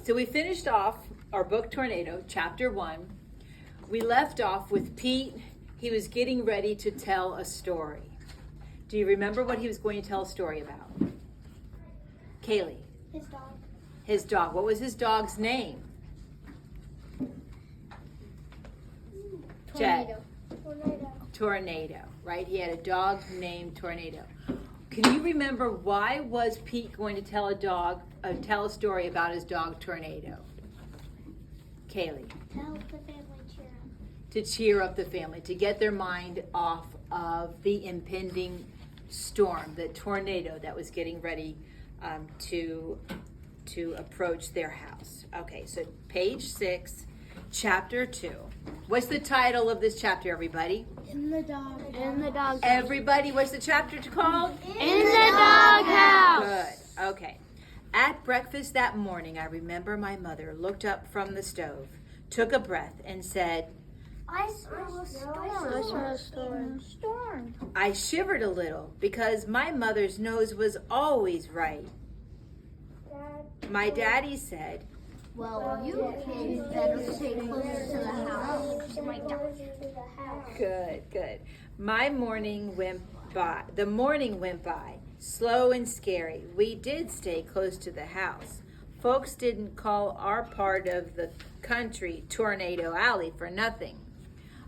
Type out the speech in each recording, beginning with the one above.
So we finished off our book Tornado, chapter 1. We left off with Pete. He was getting ready to tell a story. Do you remember what he was going to tell a story about? Kaylee. His dog. His dog. What was his dog's name? Tornado. Tornado, right? He had a dog named Tornado. Can you remember why was Pete going to tell a story about his dog Tornado? Kaylee. To help the family cheer up. To cheer up the family, to get their mind off of the impending storm, the tornado that was getting ready to approach their house. Okay, so page 6, chapter 2. What's the title of this chapter, everybody? In the dog. Everybody, what's the chapter called? In the doghouse. Good. Okay. At breakfast that morning, I remember my mother looked up from the stove, took a breath, and said, I smell a storm. I shivered a little because my mother's nose was always right. My daddy said, Well, you kids better stay close to the house. Good. The morning went by, slow and scary. We did stay close to the house. Folks didn't call our part of the country Tornado Alley for nothing.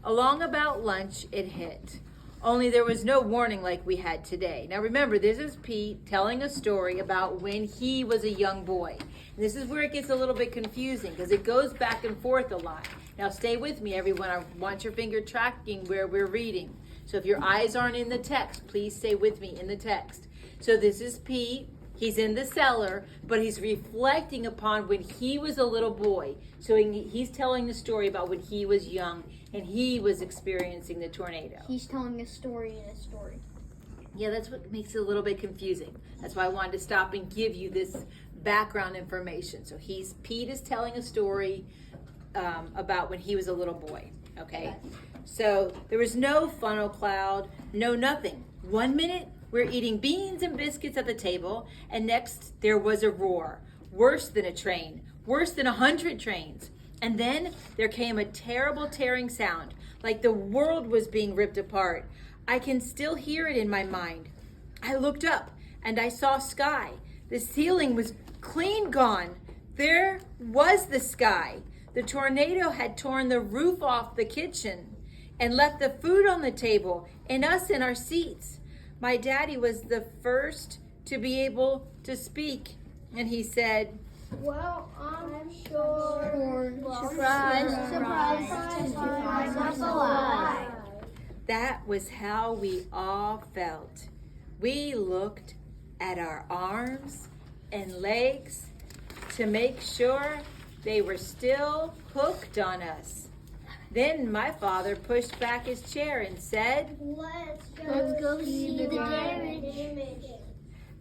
Along about lunch, it hit. Only there was no warning like we had today. Now remember, this is Pete telling a story about when he was a young boy. And this is where it gets a little bit confusing because it goes back and forth a lot. Now stay with me, everyone. I want your finger tracking where we're reading. So if your eyes aren't in the text, please stay with me in the text. So this is Pete. He's in the cellar, but he's reflecting upon when he was a little boy. So he's telling the story about when he was young and he was experiencing the tornado. He's telling a story in a story. Yeah, that's what makes it a little bit confusing. That's why I wanted to stop and give you this background information. So Pete is telling a story about when he was a little boy. Okay? So there was no funnel cloud, no nothing. 1 minute we're eating beans and biscuits at the table, and next there was a roar, worse than a train, worse than 100 trains. And then there came a terrible tearing sound, like the world was being ripped apart. I can still hear it in my mind. I looked up and I saw sky. The ceiling was clean gone. There was the sky. The tornado had torn the roof off the kitchen and left the food on the table and us in our seats. My daddy was the first to be able to speak, and he said, Well, I'm sure. Surprise. That was how we all felt. We looked at our arms and legs to make sure they were still hooked on us. Then my father pushed back his chair and said, Let's go see the damage.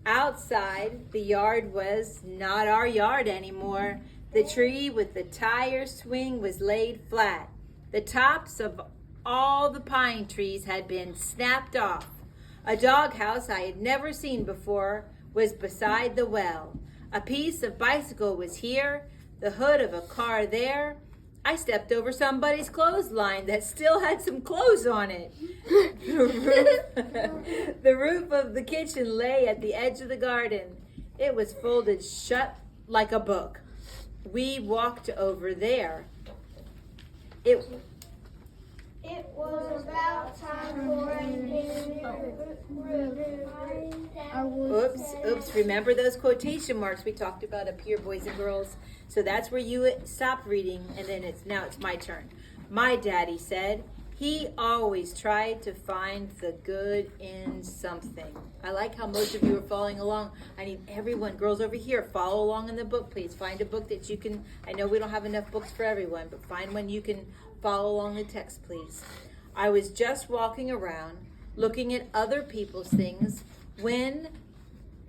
Outside, the yard was not our yard anymore. The tree with the tire swing was laid flat. The tops of all the pine trees had been snapped off. A doghouse I had never seen before was beside the well. A piece of bicycle was here, the hood of a car there. I stepped over somebody's clothesline that still had some clothes on it. The roof of the kitchen lay at the edge of the garden. It was folded shut like a book. We walked over there. It was about time for Oops. Remember those quotation marks we talked about up here, boys and girls? So that's where you stop reading, and then it's my turn. My daddy said he always tried to find the good in something. I like how most of you are following along. I need everyone, girls over here, follow along in the book, please. Find a book that you can, I know we don't have enough books for everyone, but find one you can follow along the text, please. I was just walking around, looking at other people's things, when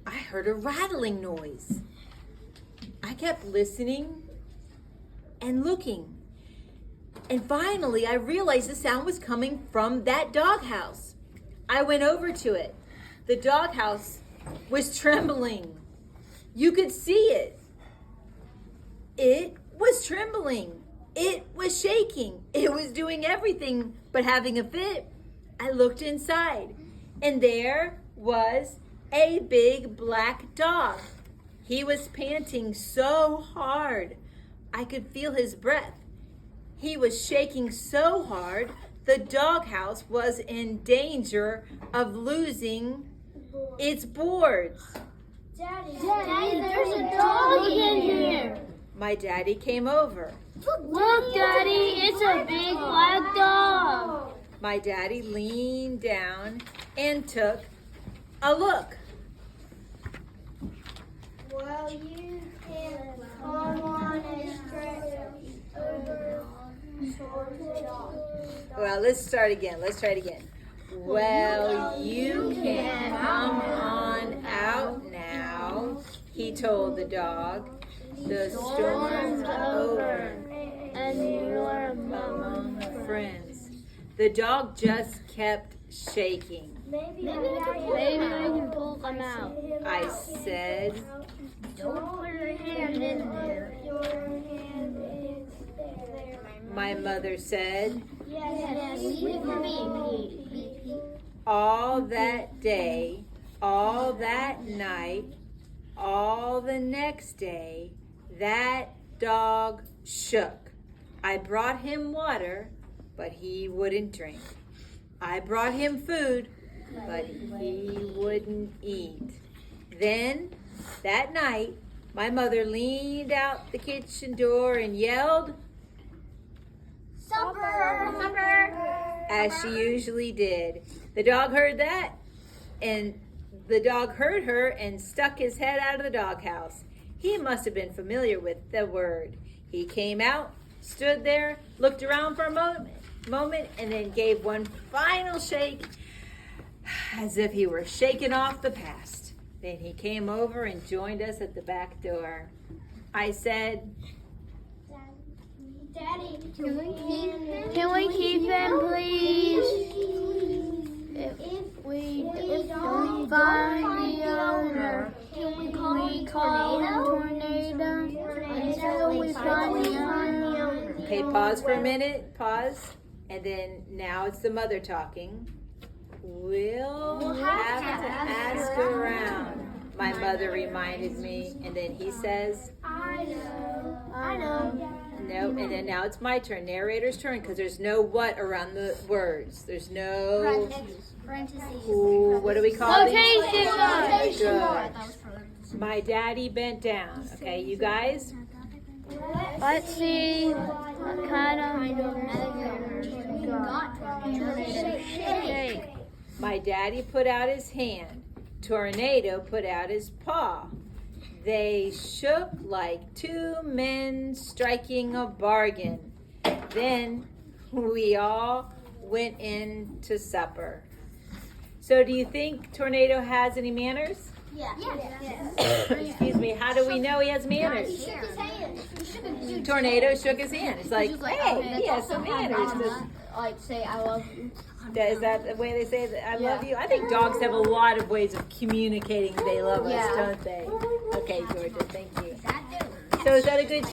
I heard a rattling noise. I kept listening and looking. And finally, I realized the sound was coming from that doghouse. I went over to it. The doghouse was trembling. You could see it. It was trembling. It was shaking. It was doing everything but having a fit. I looked inside, and there was a big black dog. He was panting so hard, I could feel his breath. He was shaking so hard, the doghouse was in danger of losing its boards. Daddy, there's a dog in here. My daddy came over. Look, Daddy, it's a big black dog. My daddy leaned down and took a look. Well, you can come on a stretch over towards the dog. Well, let's try it again. Well, you can come on out now, he told the dog. The storm's over And you're among friends. The dog just kept shaking. Maybe I can pull them out. I said, Don't put your hand in there. Your hand is there. my mother said, Yes. all that day, all that night, all the next day, that dog shook. I brought him water, but he wouldn't drink. I brought him food, but he wouldn't eat. Then, that night, my mother leaned out the kitchen door and yelled, Supper! Supper! as she usually did. The dog heard that, and the dog heard her and stuck his head out of the doghouse. He must have been familiar with the word. He came out, stood there, looked around for a moment, and then gave one final shake as if he were shaking off the past. Then he came over and joined us at the back door. I said, Daddy, can we keep him, please? If we don't find the owner, can we call him Tornado until we find the owner? okay, pause for a minute, pause. And then now it's the mother talking. We'll have to ask around, my mother reminded me. And then he says, I know. no, and then now it's my turn, narrator's turn, because there's no what around the words. There's no, Parentheses. ooh, what do we call these? Location. Good. My daddy bent down. Okay, you guys? Let's see what kind of shake. My daddy put out his hand. Tornado put out his paw. They shook like two men striking a bargain. Then we all went in to supper. So do you think Tornado has any manners? Yeah. Excuse me, how do we know he has manners? Tornado shook his hand. It's like, hey, he has some manners. Like say I love you. Is that the way they say that I love you? I think dogs have a lot of ways of communicating they love us, don't they? Okay, Georgia, thank you. So is that a good